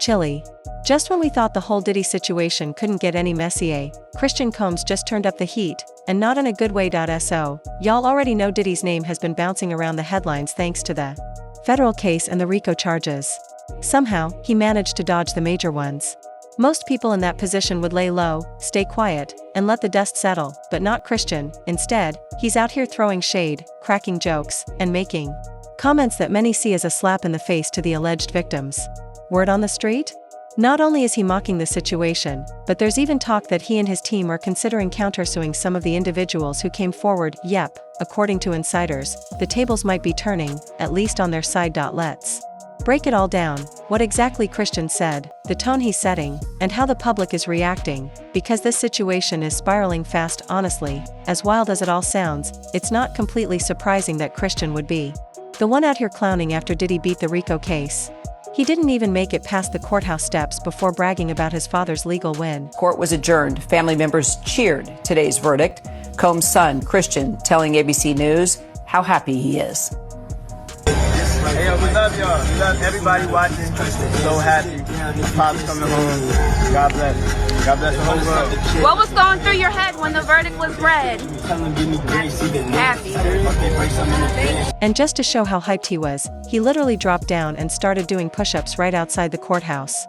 Chilly. Just when we thought the whole Diddy situation couldn't get any messier, Christian Combs just turned up the heat, and not in a good way. So, y'all already know Diddy's name has been bouncing around the headlines thanks to the federal case and the RICO charges. Somehow, he managed to dodge the major ones. Most people in that position would lay low, stay quiet, and let the dust settle, but not Christian. Instead, he's out here throwing shade, cracking jokes, and making comments that many see as a slap in the face to the alleged victims. Word on the street? Not only is he mocking the situation, but there's even talk that he and his team are considering countersuing some of the individuals who came forward. Yep, according to insiders, the tables might be turning, at least on their side. Let's break it all down, what exactly Christian said, the tone he's setting, and how the public is reacting, because this situation is spiraling fast. Honestly, as wild as it all sounds, it's not completely surprising that Christian would be the one out here clowning after Diddy beat the RICO case. He didn't even make it past the courthouse steps before bragging about his father's legal win. Court was adjourned. Family members cheered today's verdict. Combs' son, Christian, telling ABC News how happy he is. Hey, yo, we love y'all. We love everybody watching. So happy. Pop's coming home. God bless. God bless the whole world. What was going through your head when the verdict was read? Happy. And just to show how hyped he was, he literally dropped down and started doing push-ups right outside the courthouse.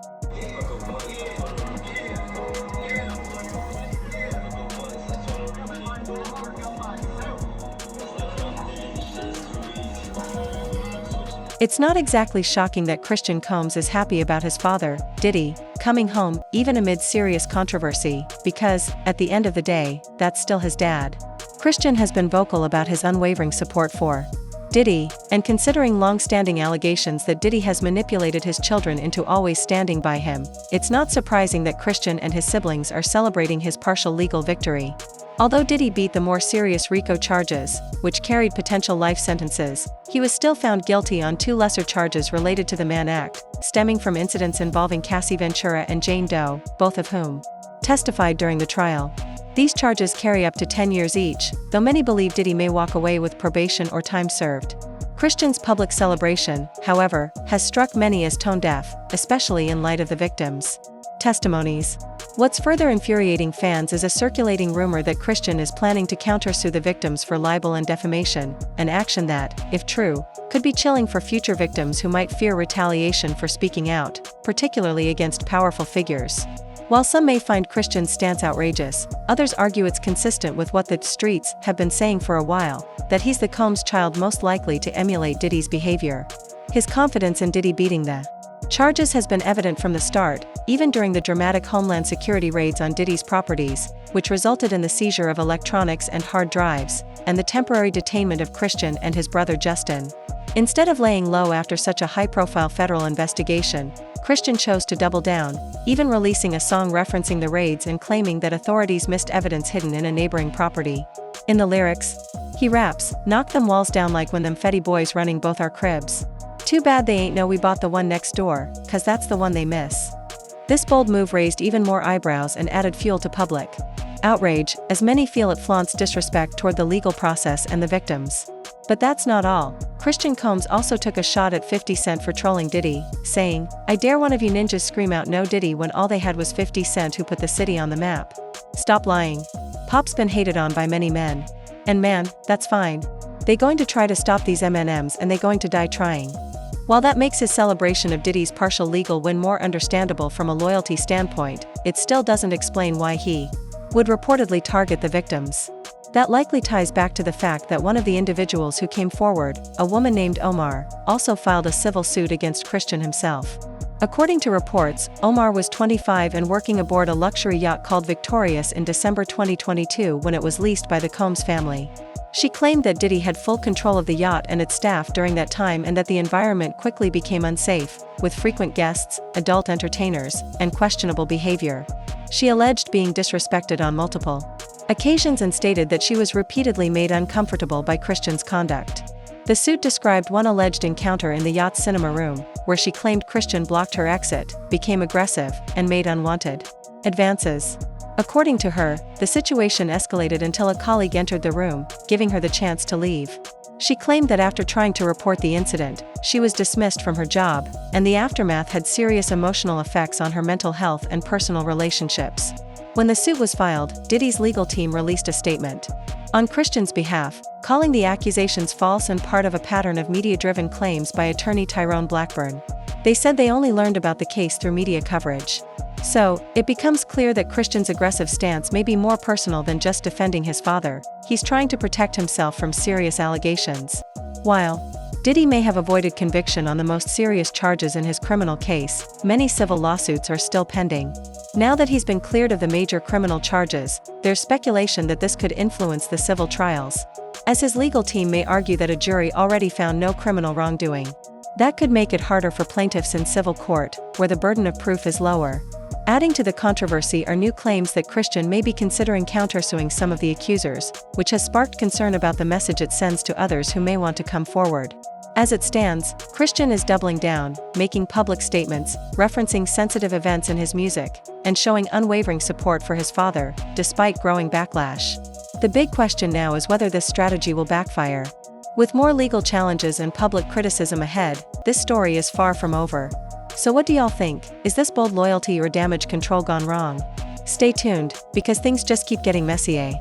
It's not exactly shocking that Christian Combs is happy about his father, Diddy, coming home, even amid serious controversy, because, at the end of the day, that's still his dad. Christian has been vocal about his unwavering support for Diddy, and considering long-standing allegations that Diddy has manipulated his children into always standing by him, it's not surprising that Christian and his siblings are celebrating his partial legal victory. Although Diddy beat the more serious RICO charges, which carried potential life sentences, he was still found guilty on 2 lesser charges related to the Mann Act, stemming from incidents involving Cassie Ventura and Jane Doe, both of whom testified during the trial. These charges carry up to 10 years each, though many believe Diddy may walk away with probation or time served. Christian's public celebration, however, has struck many as tone-deaf, especially in light of the victims' testimonies. What's further infuriating fans is a circulating rumor that Christian is planning to countersue the victims for libel and defamation, an action that, if true, could be chilling for future victims who might fear retaliation for speaking out, particularly against powerful figures. While some may find Christian's stance outrageous, others argue it's consistent with what the streets have been saying for a while, that he's the Combs child most likely to emulate Diddy's behavior. His confidence in Diddy beating the charges has been evident from the start, even during the dramatic Homeland Security raids on Diddy's properties, which resulted in the seizure of electronics and hard drives, and the temporary detainment of Christian and his brother Justin. Instead of laying low after such a high-profile federal investigation, Christian chose to double down, even releasing a song referencing the raids and claiming that authorities missed evidence hidden in a neighboring property. In the lyrics, he raps, "Knock them walls down like when them fetty boys running both our cribs. Too bad they ain't know we bought the one next door, 'cause that's the one they miss." This bold move raised even more eyebrows and added fuel to public outrage, as many feel it flaunts disrespect toward the legal process and the victims. But that's not all. Christian Combs also took a shot at 50 Cent for trolling Diddy, saying, "I dare one of you ninjas scream out no Diddy when all they had was 50 Cent who put the city on the map. Stop lying. Pop's been hated on by many men. And man, that's fine. They going to try to stop these M&Ms and they going to die trying." While that makes his celebration of Diddy's partial legal win more understandable from a loyalty standpoint, it still doesn't explain why he would reportedly target the victims. That likely ties back to the fact that one of the individuals who came forward, a woman named Omar, also filed a civil suit against Christian himself. According to reports, Omar was 25 and working aboard a luxury yacht called Victorious in December 2022 when it was leased by the Combs family. She claimed that Diddy had full control of the yacht and its staff during that time and that the environment quickly became unsafe, with frequent guests, adult entertainers, and questionable behavior. She alleged being disrespected on multiple occasions and stated that she was repeatedly made uncomfortable by Christian's conduct. The suit described one alleged encounter in the yacht's cinema room, where she claimed Christian blocked her exit, became aggressive, and made unwanted advances. According to her, the situation escalated until a colleague entered the room, giving her the chance to leave. She claimed that after trying to report the incident, she was dismissed from her job, and the aftermath had serious emotional effects on her mental health and personal relationships. When the suit was filed, Diddy's legal team released a statement on Christian's behalf, calling the accusations false and part of a pattern of media-driven claims by attorney Tyrone Blackburn. They said they only learned about the case through media coverage. So, it becomes clear that Christian's aggressive stance may be more personal than just defending his father. He's trying to protect himself from serious allegations. While Diddy may have avoided conviction on the most serious charges in his criminal case, many civil lawsuits are still pending. Now that he's been cleared of the major criminal charges, there's speculation that this could influence the civil trials, as his legal team may argue that a jury already found no criminal wrongdoing. That could make it harder for plaintiffs in civil court, where the burden of proof is lower. Adding to the controversy are new claims that Christian may be considering countersuing some of the accusers, which has sparked concern about the message it sends to others who may want to come forward. As it stands, Christian is doubling down, making public statements, referencing sensitive events in his music, and showing unwavering support for his father, despite growing backlash. The big question now is whether this strategy will backfire. With more legal challenges and public criticism ahead, this story is far from over. So what do y'all think? Is this bold loyalty or damage control gone wrong? Stay tuned, because things just keep getting messy, eh?